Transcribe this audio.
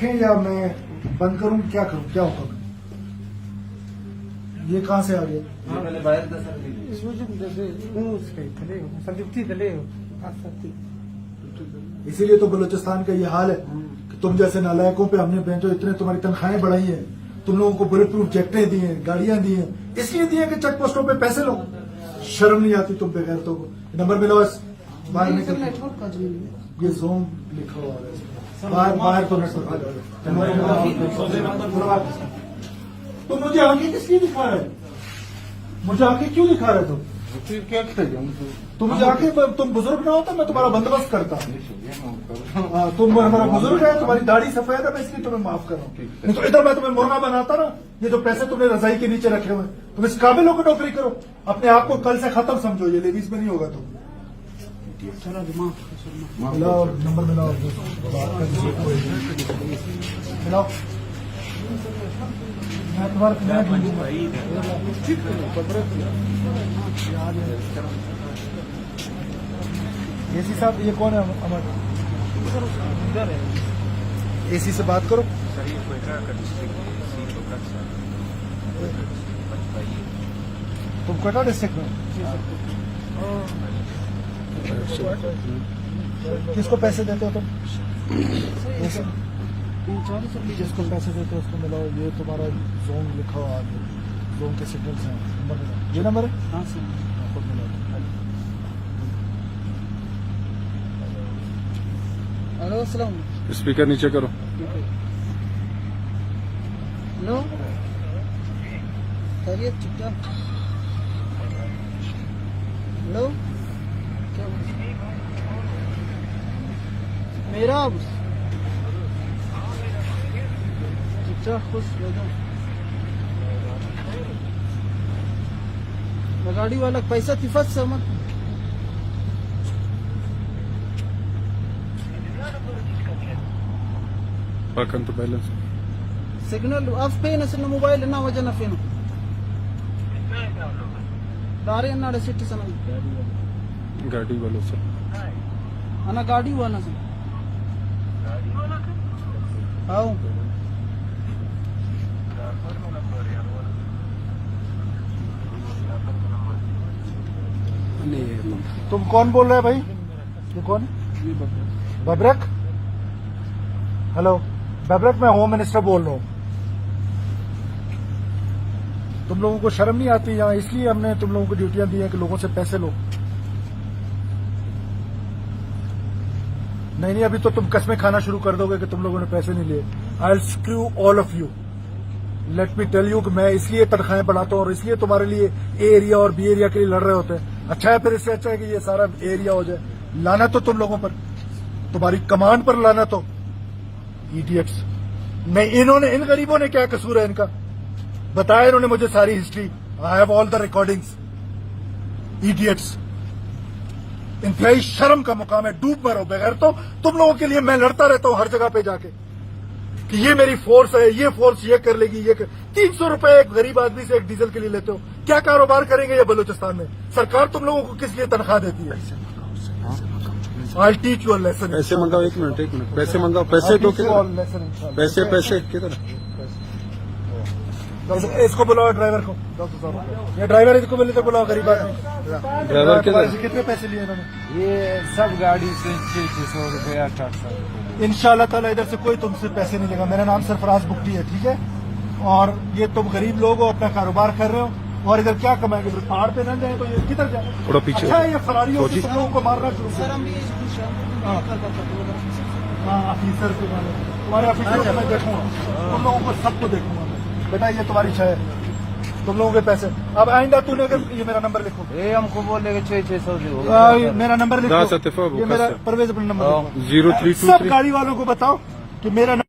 रखें या मैं बंद करूं, क्या करूं, क्या होगा? ये कहाँ से आ गया? इसीलिए तो बलूचिस्तान का ये हाल है कि तुम जैसे नालायकों पे हमने बेंचो इतने तुम्हारी तनख्वाहें बढ़ाई हैं, तुम लोगों को बुलेट प्रूफ जैकेटें दी हैं, गाड़ियां दी हैं, इसलिए दी हैं कि चेक पोस्टों पे पैसे लो। शर्म नहीं आती तुम बेगैरतों को। नंबर मिलो, बाहर निकल। ये जोन लिखा हुआ है बाहर, बाहर तो नेटवर्क। तो मुझे आगे किस लिए दिखा रहे? मुझे आगे क्यों दिखा रहे तुम? तुम मुझे आके, तुम बुजुर्ग ना होता मैं तुम्हारा बंदोबस्त करता। तुम हमारा बुजुर्ग है, तुम्हारी दाढ़ी सफेद है, मैं इसलिए तुम्हें माफ कर रहा हूँ। नहीं तो इधर मैं तुम्हें मुर्गा बनाता ना। ये जो पैसे तुमने रजाई के नीचे रखे हुए, तुम इस काबिल होकर नौकरी करो। अपने आप को कल से खत्म समझो, ये लेडीज में नहीं होगा। तुम मिलाओ, नंबर मिलाओ, मिलाओ। मैं तुम्हारा एसी साहब, ये कौन है? अमर एसी से बात करो। तुम क्वेटा डिस्ट्रिक्ट में किसको पैसे देते हो तुम? जिसको पैसे देते हो उसको मिलाओ। ये तुम्हारा जोन लिखा हुआ आगे, जोन के सिग्नल्स हैं। नंबर मिलाओ, ये नंबर है। हाँ सर, हेलो, अस्सलाम। स्पीकर नीचे करो। हेलो, खैरियत? ठीक ठाक। हेलो, क्या मेरा ठीक, खुश हो जाओ। गाड़ी वाला पैसा तिफत से मत। तो बैलेंस सिग्नल आप पे ना मोबाइल ना वजह ना फेनो दारे ना सिटी सन गाड़ी वालों से अना गाड़ी वाला से आओ। तुम कौन बोल रहे हैं भाई? ये कौन है? बबरक। हेलो बबरक, मैं होम मिनिस्टर बोल रहा हूँ। तुम लोगों को शर्म नहीं आती यहाँ? इसलिए हमने तुम लोगों को ड्यूटियां दी हैं कि लोगों से पैसे लो। नहीं, अभी तो तुम कस्में खाना शुरू कर दोगे कि तुम लोगों ने पैसे नहीं लिए। I will screw all of you. Let me tell you कि मैं इसलिए तनख्वाहें बढ़ाता हूँ और इसलिए तुम्हारे लिए ए एरिया और बी एरिया के लिए लड़ रहे होते हैं। अच्छा है, फिर इससे अच्छा है कि ये सारा एरिया हो जाए। लाना तो तुम लोगों पर, तुम्हारी कमांड पर लाना तो। इडियट्स। नहीं, इन्होंने, इन गरीबों ने क्या कसूर है इनका? बताया इन्होंने मुझे सारी history. I have all the recordings. Idiots. इंतहाई शर्म का मुकाम है। डूब मरो बगैर। तो तुम लोगों के लिए मैं लड़ता रहता हूं हर जगह पे जाके कि ये मेरी फोर्स है, ये फोर्स ये कर लेगी, ये कर। 300 रुपए एक गरीब आदमी से एक डीजल के लिए लेते हो। क्या कारोबार करेंगे ये बलूचिस्तान में? सरकार तुम लोगों को किस लिए तनख्वाह देती है? I teach you lesson. पैसे मंगाओ, एक मिनट पैसे मंगाओ। पैसे दो, पैसे किधर? इसको बुलाओ, ड्राइवर को। ये ड्राइवर इसको मिले तो बुलाओ, गरीब आदमी। ड्राइवर कितने पैसे लिए इन्होंने? ये सब गाड़ी से 600 रुपये 800। इंशाल्लाह ताला इधर से कोई तुमसे पैसे नहीं लेगा। मेरा नाम सरफराज बुकटी है, ठीक है? और ये तुम गरीब लोग हो, अपना कारोबार कर रहे हो और इधर क्या कमाएंगे? पहाड़ पे न जाए तो ये किधर जाए? थोड़ा पीछे। अच्छा है, ये फरारियों से तुम लोगों को मारना शुरू कर। हाँ, ऑफिसर के बारे में तुम्हारे ऑफिसर को मैं देखूंगा, तुम लोगों को सबको देखूंगा मैं। बेटा ये तुम्हारी शय है, तुम लोगों के पैसे। अब आइंदा तूने अगर ये मेरा नंबर लिखो। ये हमको बोलेगा 600 दो। मेरा नंबर लिखो, ये मेरा परवेज अपना नंबर 0323। सब गाड़ी वालों को बताओ कि मेरा